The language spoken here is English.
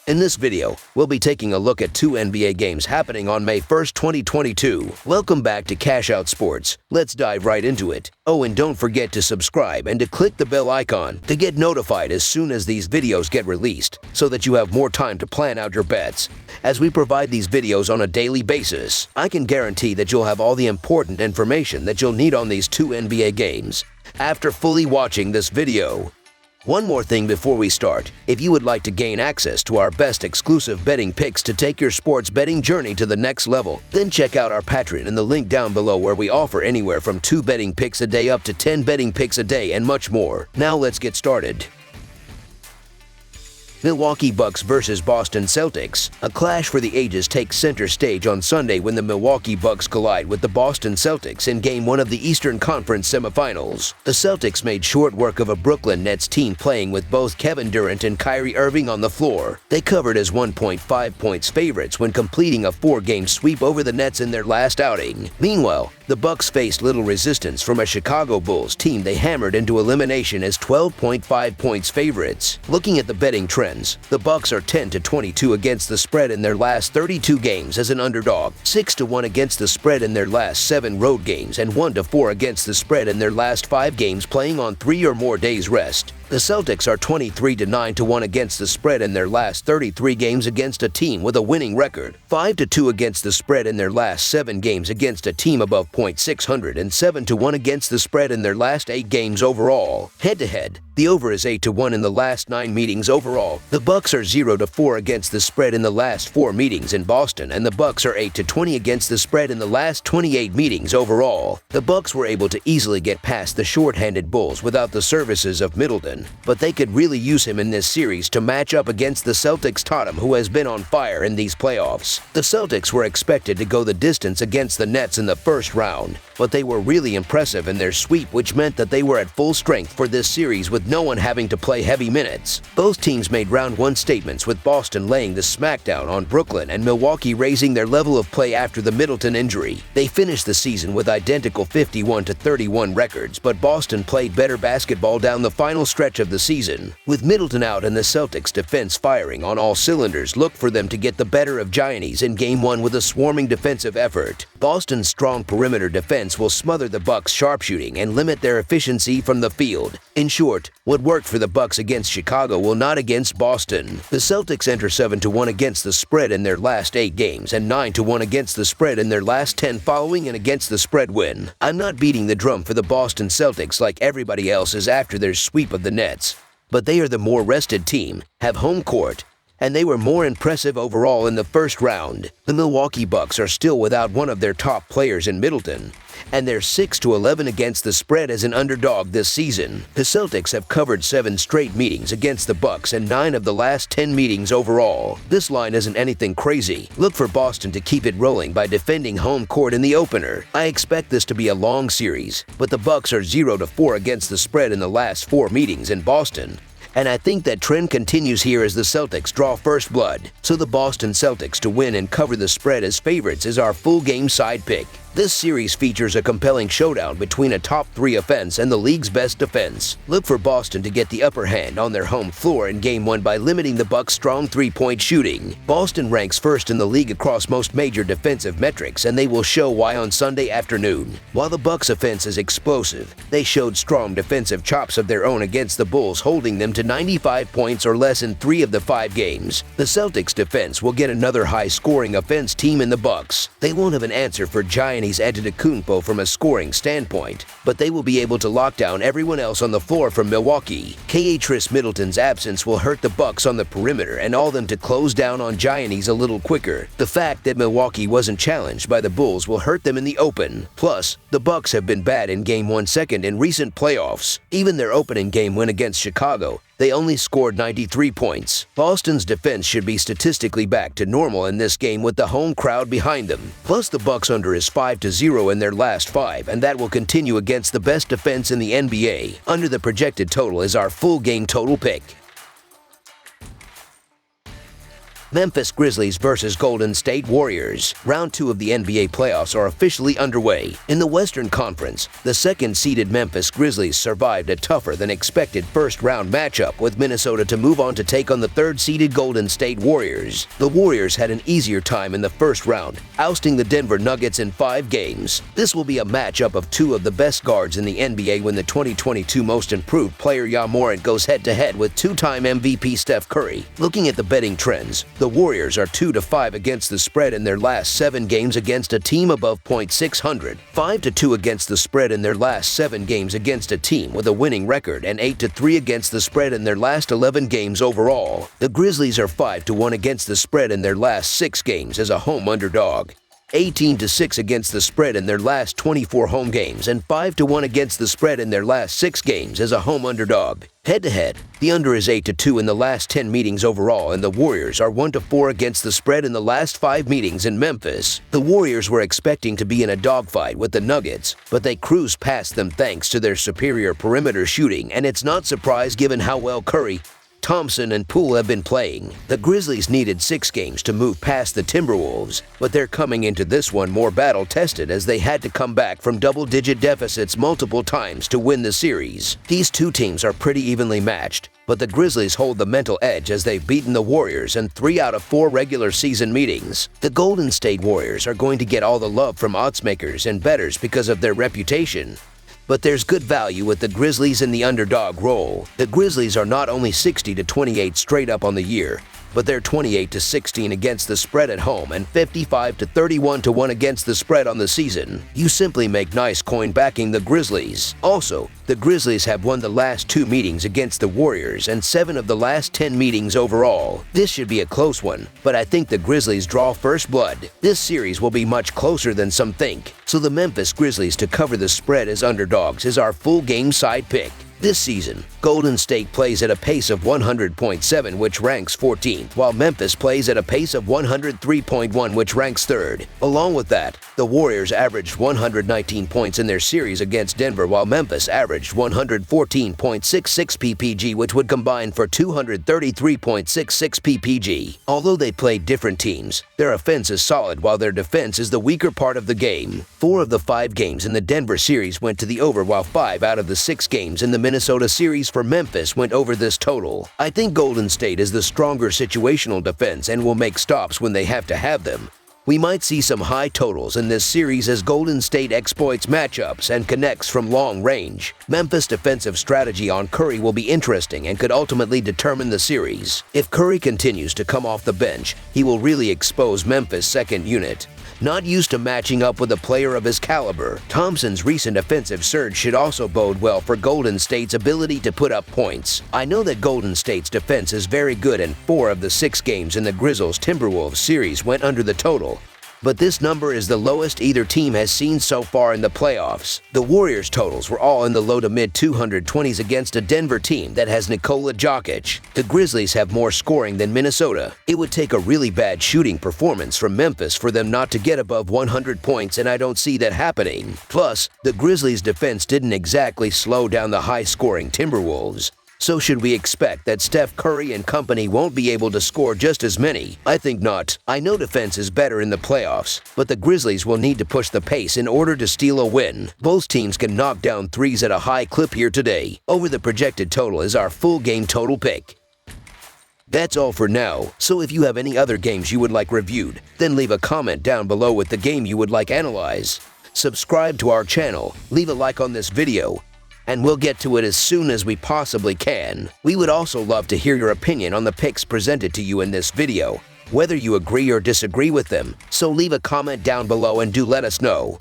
In this video, we'll be taking a look at two NBA games happening on May 1st, 2022. Welcome back to Cash Out Sports. Let's dive right into it. Oh, and don't forget to subscribe and to click the bell icon to get notified as soon as these videos get released, so that you have more time to plan out your bets. As we provide these videos on a daily basis, I can guarantee that you'll have all the important information that you'll need on these two NBA games after fully watching this video. One more thing before we start. If you would like to gain access to our best exclusive betting picks to take your sports betting journey to the next level, then check out our Patreon in the link down below, where we offer anywhere from 2 betting picks a day up to 10 betting picks a day and much more. Now let's get started. Milwaukee Bucks versus Boston Celtics. A clash for the ages takes center stage on Sunday when the Milwaukee Bucks collide with the Boston Celtics in Game 1 of the Eastern Conference semifinals. The Celtics made short work of a Brooklyn Nets team playing with both Kevin Durant and Kyrie Irving on the floor. They covered as 1.5 points favorites when completing a 4-game sweep over the Nets in their last outing. Meanwhile, the Bucks faced little resistance from a Chicago Bulls team they hammered into elimination as 12.5 points favorites. Looking at the betting trends, the Bucks are 10-22 against the spread in their last 32 games as an underdog, 6-1 against the spread in their last 7 road games, and 1-4 against the spread in their last 5 games playing on 3 or more days rest. The Celtics are 23-9-1 against the spread in their last 33 games against a team with a winning record, 5-2 against the spread in their last 7 games against a team above .600, and 7-1 against the spread in their last 8 games overall. Head-to-head, the over is 8-1 in the last 9 meetings overall. The Bucks are 0-4 against the spread in the last 4 meetings in Boston, and the Bucks are 8-20 against the spread in the last 28 meetings overall. The Bucks were able to easily get past the short-handed Bulls without the services of Middleton, but they could really use him in this series to match up against the Celtics Tatum, who has been on fire in these playoffs. The Celtics were expected to go the distance against the Nets in the first round, but they were really impressive in their sweep, which meant that they were at full strength for this series with no one having to play heavy minutes. Both teams made round 1 statements, with Boston laying the smackdown on Brooklyn and Milwaukee raising their level of play after the Middleton injury. They finished the season with identical 51-31 records, but Boston played better basketball down the final stretch of the season. With Middleton out and the Celtics defense firing on all cylinders, look for them to get the better of Giannis in Game 1 with a swarming defensive effort. Boston's strong perimeter defense will smother the Bucks' sharpshooting and limit their efficiency from the field. In short, what worked for the Bucks against Chicago will not against Boston. The Celtics enter 7-1 against the spread in their last 8 games and 9-1 against the spread in their last 10 following an against the spread win. I'm not beating the drum for the Boston Celtics like everybody else is after their sweep of the Nets, but they are the more rested team, have home court, and they were more impressive overall in the first round. The Milwaukee Bucks are still without one of their top players in Middleton, and they're 6-11 against the spread as an underdog this season. The Celtics have covered 7 straight meetings against the Bucks and 9 of the last 10 meetings overall. This line isn't anything crazy. Look for Boston to keep it rolling by defending home court in the opener. I expect this to be a long series, but the Bucks are 0-4 against the spread in the last 4 meetings in Boston, and I think that trend continues here as the Celtics draw first blood. So the Boston Celtics to win and cover the spread as favorites is our full game side pick. This series features a compelling showdown between a top 3 offense and the league's best defense. Look for Boston to get the upper hand on their home floor in Game 1 by limiting the Bucks' strong 3-point shooting. Boston ranks first in the league across most major defensive metrics, and they will show why on Sunday afternoon. While the Bucks' offense is explosive, they showed strong defensive chops of their own against the Bulls, holding them to 95 points or less in 3 of the 5 games. The Celtics' defense will get another high-scoring offense team in the Bucks. They won't have an answer for Giannis Antetokounmpo from a scoring standpoint, but they will be able to lock down everyone else on the floor from Milwaukee. Khris Middleton's absence will hurt the Bucks on the perimeter and all them to close down on Giannis a little quicker. The fact that Milwaukee wasn't challenged by the Bulls will hurt them in the open. Plus, the Bucks have been bad in Game 1 second in recent playoffs. Even their opening game win against Chicago, they only scored 93 points. Boston's defense should be statistically back to normal in this game with the home crowd behind them. Plus, the Bucks under is 5-0 in their last 5, and that will continue against the best defense in the NBA. Under the projected total is our full game total pick. Memphis Grizzlies versus Golden State Warriors. Round 2 of the NBA playoffs are officially underway. In the Western Conference, the second-seeded Memphis Grizzlies survived a tougher-than-expected first-round matchup with Minnesota to move on to take on the third-seeded Golden State Warriors. The Warriors had an easier time in the first round, ousting the Denver Nuggets in 5 games. This will be a matchup of 2 of the best guards in the NBA when the 2022 Most Improved Player Ja Morant goes head-to-head with 2-time MVP Steph Curry. Looking at the betting trends, the Warriors are 2-5 against the spread in their last 7 games against a team above .600, 5-2 against the spread in their last 7 games against a team with a winning record, and 8-3 against the spread in their last 11 games overall. The Grizzlies are 5-1 against the spread in their last 6 games as a home underdog, 18-6 against the spread in their last 24 home games, and 5-1 against the spread in their last 6 games as a home underdog. Head-to-head, the under is 8-2 in the last 10 meetings overall, and the Warriors are 1-4 against the spread in the last 5 meetings in Memphis. The Warriors were expecting to be in a dogfight with the Nuggets, but they cruised past them thanks to their superior perimeter shooting, and it's not surprise given how well Curry, Thompson, and Poole have been playing. The Grizzlies needed 6 games to move past the Timberwolves, but they're coming into this one more battle-tested as they had to come back from double-digit deficits multiple times to win the series. These two teams are pretty evenly matched, but the Grizzlies hold the mental edge as they've beaten the Warriors in 3 out of 4 regular season meetings. The Golden State Warriors are going to get all the love from oddsmakers and bettors because of their reputation. But there's good value with the Grizzlies in the underdog role. The Grizzlies are not only 60-28 straight up on the year, but they're 28-16 against the spread at home and 55-31-1 against the spread on the season. You simply make nice coin backing the Grizzlies. Also, the Grizzlies have won the last 2 meetings against the Warriors and 7 of the last 10 meetings overall. This should be a close one, but I think the Grizzlies draw first blood. This series will be much closer than some think, so the Memphis Grizzlies to cover the spread as underdogs is our full game side pick. This season, Golden State plays at a pace of 100.7, which ranks 14th, while Memphis plays at a pace of 103.1, which ranks 3rd. Along with that, the Warriors averaged 119 points in their series against Denver, while Memphis averaged 114.66 ppg, which would combine for 233.66 ppg. Although they played different teams, their offense is solid while their defense is the weaker part of the game. 4 of the 5 games in the Denver series went to the over, while 5 out of the 6 games in the Minnesota series for Memphis went over this total. I think Golden State is the stronger situational defense and will make stops when they have to have them. We might see some high totals in this series as Golden State exploits matchups and connects from long range. Memphis' defensive strategy on Curry will be interesting and could ultimately determine the series. If Curry continues to come off the bench, he will really expose Memphis' second unit. Not used to matching up with a player of his caliber, Thompson's recent offensive surge should also bode well for Golden State's ability to put up points. I know that Golden State's defense is very good and 4 of the 6 games in the Grizzlies-Timberwolves series went under the total, but this number is the lowest either team has seen so far in the playoffs. The Warriors' totals were all in the low to mid 220s against a Denver team that has Nikola Jokic. The Grizzlies have more scoring than Minnesota. It would take a really bad shooting performance from Memphis for them not to get above 100 points, and I don't see that happening. Plus, the Grizzlies' defense didn't exactly slow down the high-scoring Timberwolves. So should we expect that Steph Curry and company won't be able to score just as many? I think not. I know defense is better in the playoffs, but the Grizzlies will need to push the pace in order to steal a win. Both teams can knock down threes at a high clip here today. Over the projected total is our full game total pick. That's all for now, so if you have any other games you would like reviewed, then leave a comment down below with the game you would like analyzed. Subscribe to our channel, leave a like on this video, and we'll get to it as soon as we possibly can. We would also love to hear your opinion on the picks presented to you in this video, whether you agree or disagree with them, so leave a comment down below and do let us know.